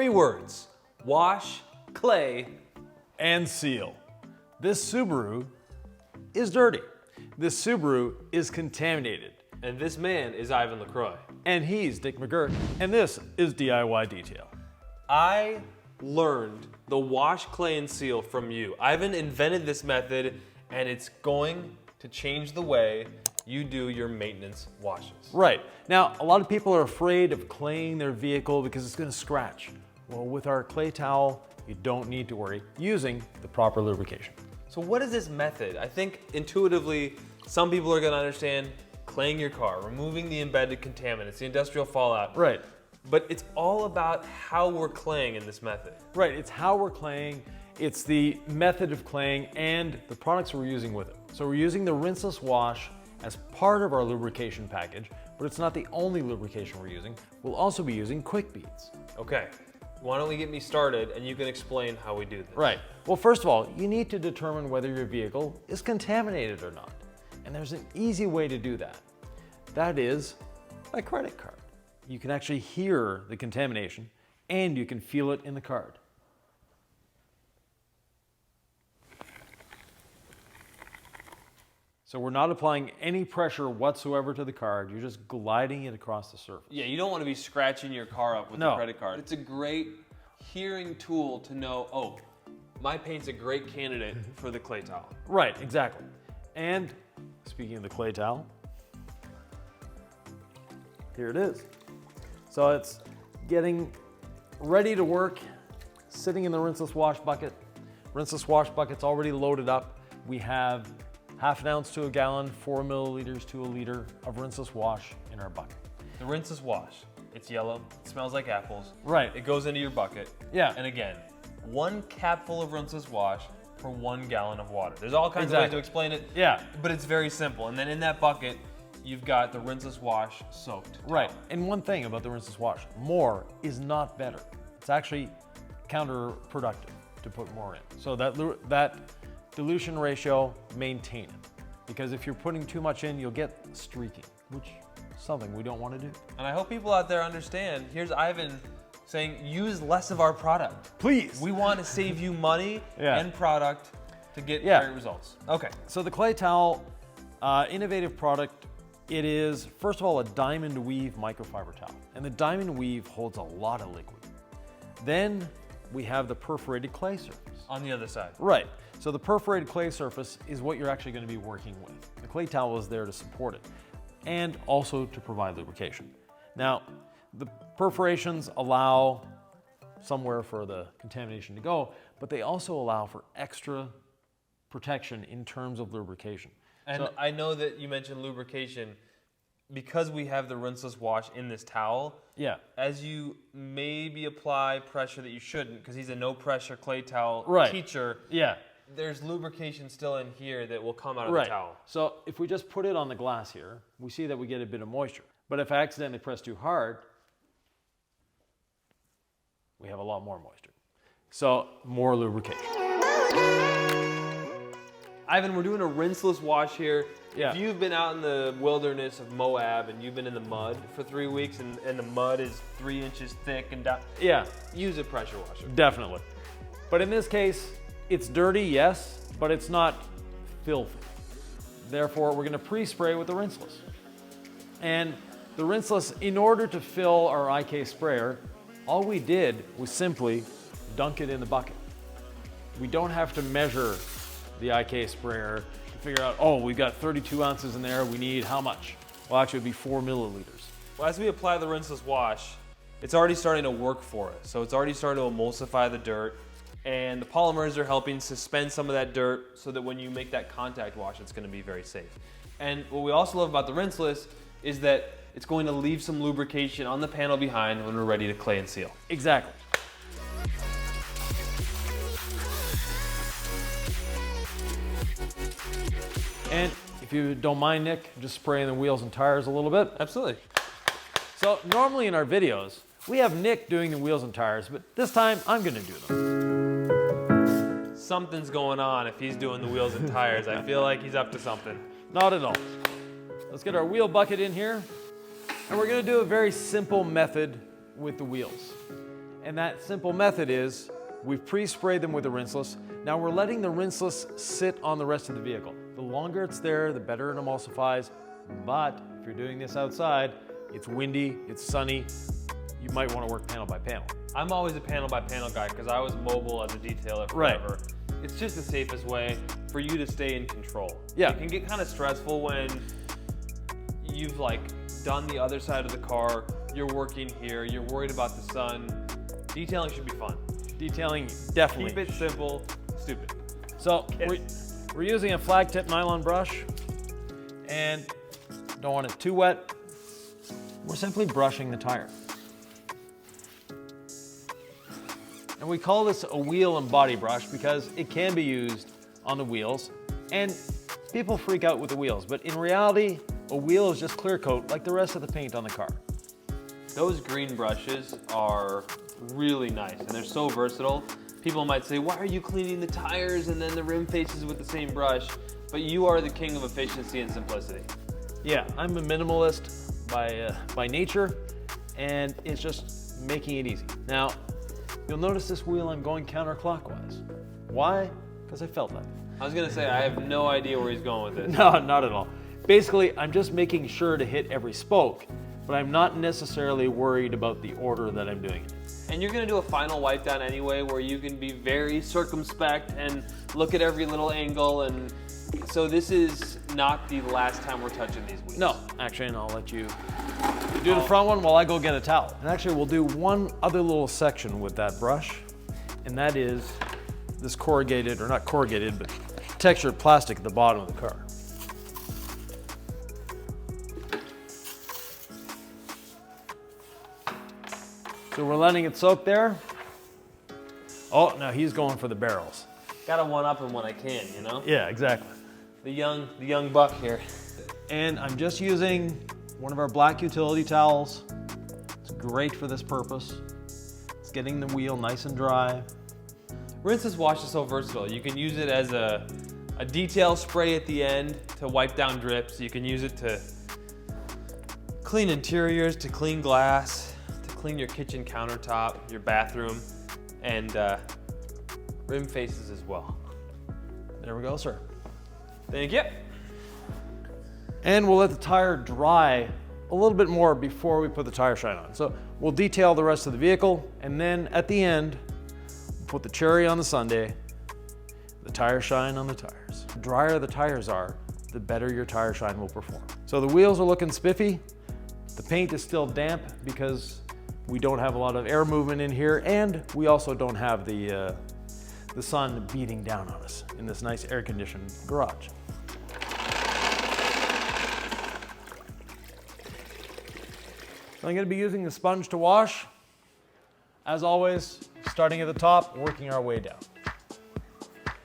3 words: wash, clay, and seal. This Subaru is dirty. This Subaru is contaminated. and this man is Ivan LaCroix. And he's Dick McGirt. And this is DIY Detail. I learned the wash, clay, and seal from you. Ivan invented this method, and it's going to change the way you do your maintenance washes. Right. Now, a lot of people are afraid of claying their vehicle because it's going to scratch. Well, with our clay towel, you don't need to worry, using the proper lubrication. So what is this method? I think intuitively, some people are gonna understand claying your car, removing the embedded contaminants, the industrial fallout. Right. But it's all about how we're claying in this method. Right, it's how we're claying, it's the method of claying, and the products we're using with it. So we're using the Rinseless Wash as part of our lubrication package, but it's not the only lubrication we're using. We'll also be using Quick Beads. Okay, why don't we get me started and you can explain how we do this. Right. Well, first of all, you need to determine whether your vehicle is contaminated or not. And there's an easy way to do that. That is a credit card. You can actually hear the contamination and you can feel it in the card. So we're not applying any pressure whatsoever to the card. You're just gliding it across the surface. Yeah, you don't want to be scratching your car up with No. a credit card. It's a great hearing tool to know, oh, my paint's a great candidate for the clay towel. Right, exactly. And speaking of the clay towel, here it is. So it's getting ready to work, sitting in the Rinseless Wash bucket. Rinseless Wash bucket's already loaded up. We have half an ounce to a gallon, 4 milliliters to a liter of Rinseless Wash in our bucket. The Rinseless Wash, it's yellow, it smells like apples. Right. It goes into your bucket. Yeah. And again, 1 capful of Rinseless Wash per 1 gallon of water. There's all kinds of Exactly. ways to explain it. Yeah. But it's very simple. And then in that bucket, you've got the Rinseless Wash soaked. Right. And one thing about the Rinseless Wash, more is not better. It's actually counterproductive to put more in. So that dilution ratio, maintain it. Because if you're putting too much in, you'll get streaking, which is something we don't want to do. And I hope people out there understand, here's Ivan saying, use less of our product. Please. We want to save you money Yeah. and product to get Yeah. great results. Okay. So the clay towel, innovative product. It is, first of all, a diamond weave microfiber towel. And the diamond weave holds a lot of liquid. Then we have the perforated clay surface. On the other side. Right. So the perforated clay surface is what you're actually going to be working with. The clay towel is there to support it and also to provide lubrication. Now, the perforations allow somewhere for the contamination to go, but they also allow for extra protection in terms of lubrication. And So- I know that you mentioned lubrication. Because we have the Rinseless Wash in this towel, Yeah. as you maybe apply pressure that you shouldn't, because he's a no pressure clay towel Right. teacher, Yeah. there's lubrication still in here that will come out of Right. the towel. So if we just put it on the glass here, we see that we get a bit of moisture. But if I accidentally press too hard, we have a lot more moisture. So more lubrication. Ivan, we're doing a rinseless wash here. Yeah. If you've been out in the wilderness of Moab and you've been in the mud for 3 weeks and the mud is 3 inches thick and down, Yeah, use a pressure washer. definitely. But in this case, it's dirty, yes, but it's not filthy. Therefore, we're going to pre-spray with the Rinseless. And the Rinseless, in order to fill our IK sprayer, all we did was simply dunk it in the bucket. We don't have to measure the IK sprayer to figure out, oh, we've got 32 ounces in there, we need how much? Well, actually it'd be 4 milliliters. Well, as we apply the rinseless wash, it's already starting to work for us. So it's already starting to emulsify the dirt, and the polymers are helping suspend some of that dirt so that when you make that contact wash, it's going to be very safe. And what we also love about the rinseless is that it's going to leave some lubrication on the panel behind when we're ready to clay and seal. Exactly. And if you don't mind, Nick, just spraying the wheels and tires a little bit. Absolutely. So normally in our videos, we have Nick doing the wheels and tires, but this time I'm gonna do them. Something's going on if he's doing the wheels and tires. I feel like he's up to something. Not at all. Let's get our wheel bucket in here. And we're gonna do a very simple method with the wheels. And that simple method is, we've pre-sprayed them with the rinseless. Now we're letting the rinseless sit on the rest of the vehicle. The longer it's there, the better it emulsifies. But if you're doing this outside, it's windy, it's sunny, you might want to work panel by panel. I'm always a panel by panel guy because I was mobile as a detailer forever. Right. It's just the safest way for you to stay in control. Yeah. It can get kind of stressful when you've like done the other side of the car, you're working here, you're worried about the sun. Detailing should be fun. Detailing, definitely. Keep it simple, stupid. So we're using a flag tip nylon brush and don't want it too wet. We're simply brushing the tire. And we call this a wheel and body brush because it can be used on the wheels, and people freak out with the wheels, but in reality, a wheel is just clear coat like the rest of the paint on the car. Those green brushes are really nice and they're so versatile. People might say, why are you cleaning the tires and then the rim faces with the same brush? But you are the king of efficiency and simplicity. Yeah, I'm a minimalist by nature, and it's just making it easy. Now, you'll notice this wheel I'm going counterclockwise. Why? Because I felt like it. I was gonna say, I have no idea where he's going with this. No, not at all. Basically, I'm just making sure to hit every spoke, but I'm not necessarily worried about the order that I'm doing it. And you're gonna do a final wipe down anyway, where you can be very circumspect and look at every little angle, and so this is not the last time we're touching these wheels. No, actually, and I'll let you do the front one while I go get a towel. And actually, we'll do one other little section with that brush, and that is this corrugated, or not corrugated, but textured plastic at the bottom of the car. So we're letting it soak there. Oh, now he's going for the barrels. Gotta one up him when I can, you know? Yeah, exactly. The young buck here. And I'm just using one of our black utility towels. It's great for this purpose. It's getting the wheel nice and dry. Rinseless Wash is so versatile. You can use it as a detail spray at the end to wipe down drips. You can use it to clean interiors, to clean glass, to clean your kitchen countertop, your bathroom, and rim faces as well. There we go, sir. Thank you. And we'll let the tire dry a little bit more before we put the tire shine on. So we'll detail the rest of the vehicle, and then at the end, we'll put the cherry on the sundae, the tire shine on the tires. The drier the tires are, the better your tire shine will perform. So the wheels are looking spiffy. The paint is still damp because we don't have a lot of air movement in here, and we also don't have the sun beating down on us in this nice air-conditioned garage. So I'm going to be using the sponge to wash. As always, starting at the top, working our way down.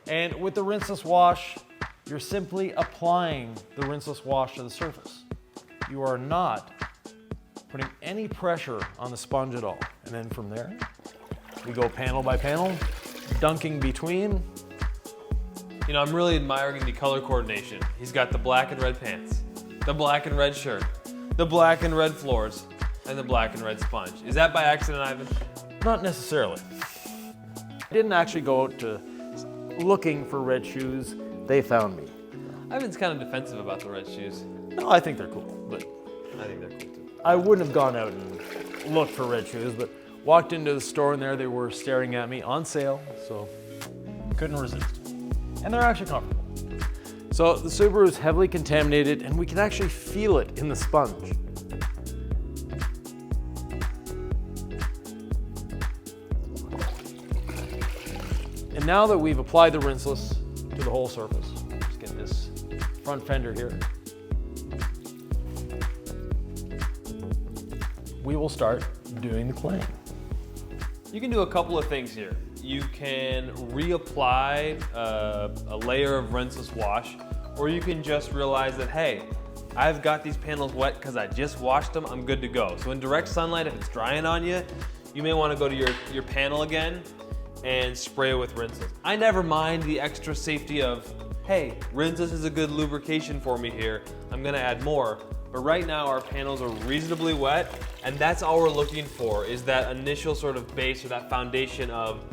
And with the rinseless wash, you're simply applying the rinseless wash to the surface. You are not putting any pressure on the sponge at all. And then from there, we go panel by panel, dunking between. You know, I'm really admiring the color coordination. He's got the black and red pants, the black and red shirt, the black and red floors, and the black and red sponge. Is that by accident, Ivan? Not necessarily. I didn't actually go out to looking for red shoes. They found me. Ivan's kind of defensive about the red shoes. No, I think they're cool, but I think they're cool too. I wouldn't have gone out and looked for red shoes, but walked into the store and there they were staring at me on sale, so couldn't resist. And they're actually comfortable. So the Subaru is heavily contaminated and we can actually feel it in the sponge. And now that we've applied the rinseless to the whole surface, let's get this front fender here. We will start doing the cleaning. You can do a couple of things here. You can reapply a layer of rinseless wash, or you can just realize that, hey, I've got these panels wet because I just washed them, I'm good to go. So in direct sunlight, if it's drying on you, you may want to go to your panel again and spray it with rinseless. I never mind the extra safety of, hey, rinseless is a good lubrication for me here, I'm gonna add more. But right now our panels are reasonably wet, and that's all we're looking for, is that initial sort of base or that foundation of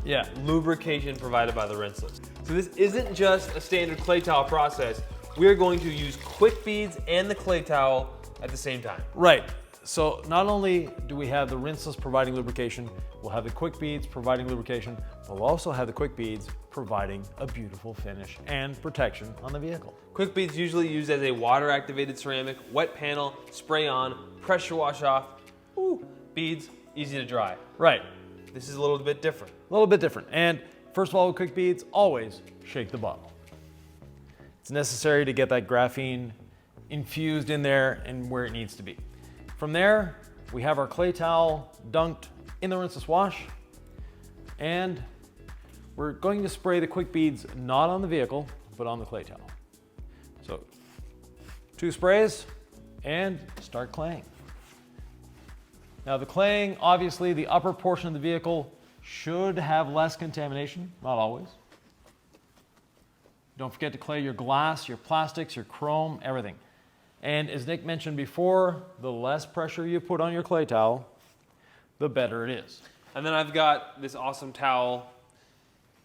lubrication provided by the Rinseless. So this isn't just a standard clay towel process. We are going to use quick beads and the clay towel at the same time. Right. So not only do we have the Rinseless providing lubrication, we'll have the quick beads providing lubrication, but we'll also have the quick beads providing a beautiful finish and protection on the vehicle. Quick beads usually used as a water-activated ceramic, wet panel, spray on, pressure wash off. Ooh, beads, easy to dry. Right. This is a little bit different. A little bit different. And first of all, with quick beads, always shake the bottle. It's necessary to get that graphene infused in there and where it needs to be. From there, we have our clay towel dunked in the Rinseless Wash, and we're going to spray the quick beads not on the vehicle, but on the clay towel. So 2 sprays and start claying. Now the claying, obviously the upper portion of the vehicle should have less contamination, not always. Don't forget to clay your glass, your plastics, your chrome, everything. And as Nick mentioned before, the less pressure you put on your clay towel, the better it is. And then I've got this awesome towel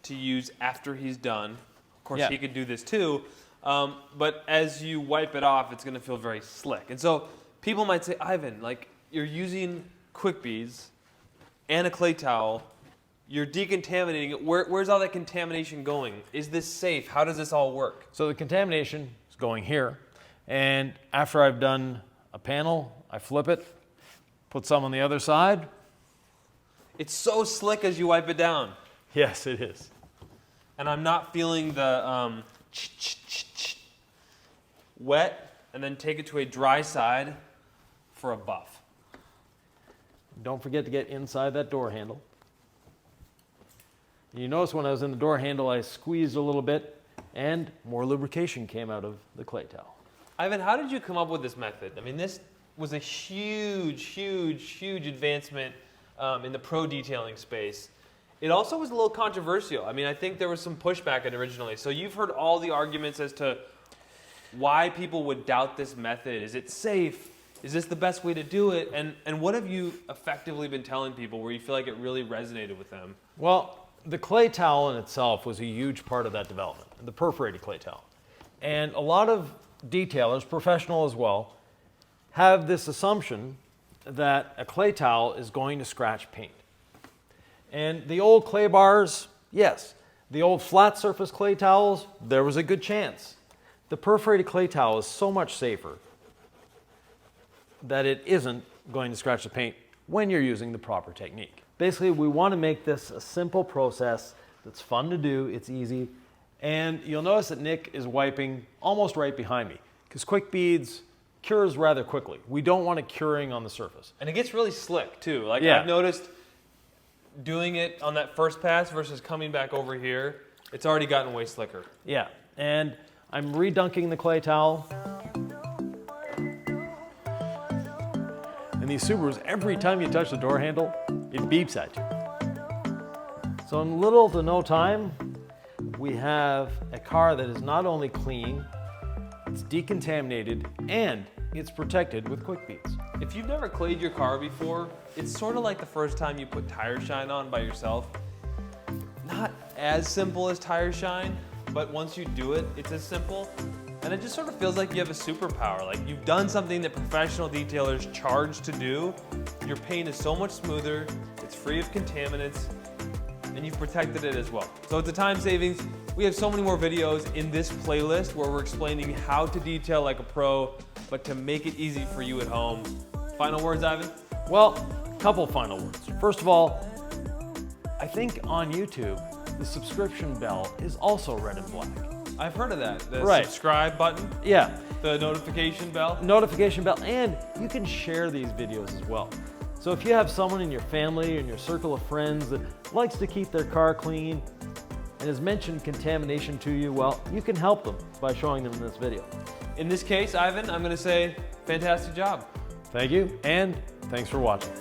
to use after he's done. Of course, he could do this too, but as you wipe it off, it's gonna feel very slick. And so people might say, Ivan, like, you're using quick beads and a clay towel, you're decontaminating it. Where's all that contamination going? Is this safe? How does this all work? So the contamination is going here. And after I've done a panel, I flip it, put some on the other side. It's so slick as you wipe it down. Yes, it is. And I'm not feeling the wet, and then take it to a dry side for a buff. Don't forget to get inside that door handle. You notice when I was in the door handle, I squeezed a little bit, and more lubrication came out of the clay towel. Ivan, how did you come up with this method? I mean, this was a huge, huge, huge advancement in the pro detailing space. It also was a little controversial. I mean, I think there was some pushback originally. So you've heard all the arguments as to why people would doubt this method. Is it safe? Is this the best way to do it? And what have you effectively been telling people where you feel like it really resonated with them? Well, the clay towel in itself was a huge part of that development, the perforated clay towel. And a lot of detailers, professional as well, have this assumption that a clay towel is going to scratch paint. And the old clay bars, yes. The old flat surface clay towels, there was a good chance. The perforated clay towel is so much safer that it isn't going to scratch the paint when you're using the proper technique. Basically, we want to make this a simple process that's fun to do, it's easy, and you'll notice that Nick is wiping almost right behind me because quick beads cures rather quickly. We don't want it curing on the surface. And it gets really slick too. Like I've noticed doing it on that first pass versus coming back over here, it's already gotten way slicker. Yeah, and I'm redunking the clay towel. And these Subarus, every time you touch the door handle, it beeps at you. So in little to no time, we have a car that is not only clean, it's decontaminated, and it's protected with quick beads. If you've never clayed your car before, it's sort of like the first time you put tire shine on by yourself. Not as simple as tire shine, but once you do it, it's as simple. And it just sort of feels like you have a superpower. Like you've done something that professional detailers charge to do. Your paint is so much smoother, it's free of contaminants, and you've protected it as well. So it's a time savings. We have so many more videos in this playlist where we're explaining how to detail like a pro, but to make it easy for you at home. Final words, Ivan? Well, a couple final words. First of all, I think on YouTube, the subscription bell is also red and black. I've heard of that. The Right. subscribe button, Yeah, the notification bell. notification bell, and you can share these videos as well. So if you have someone in your family, in your circle of friends that likes to keep their car clean and has mentioned contamination to you, well, you can help them by showing them this video. In this case, Ivan, I'm gonna say fantastic job. Thank you, and thanks for watching.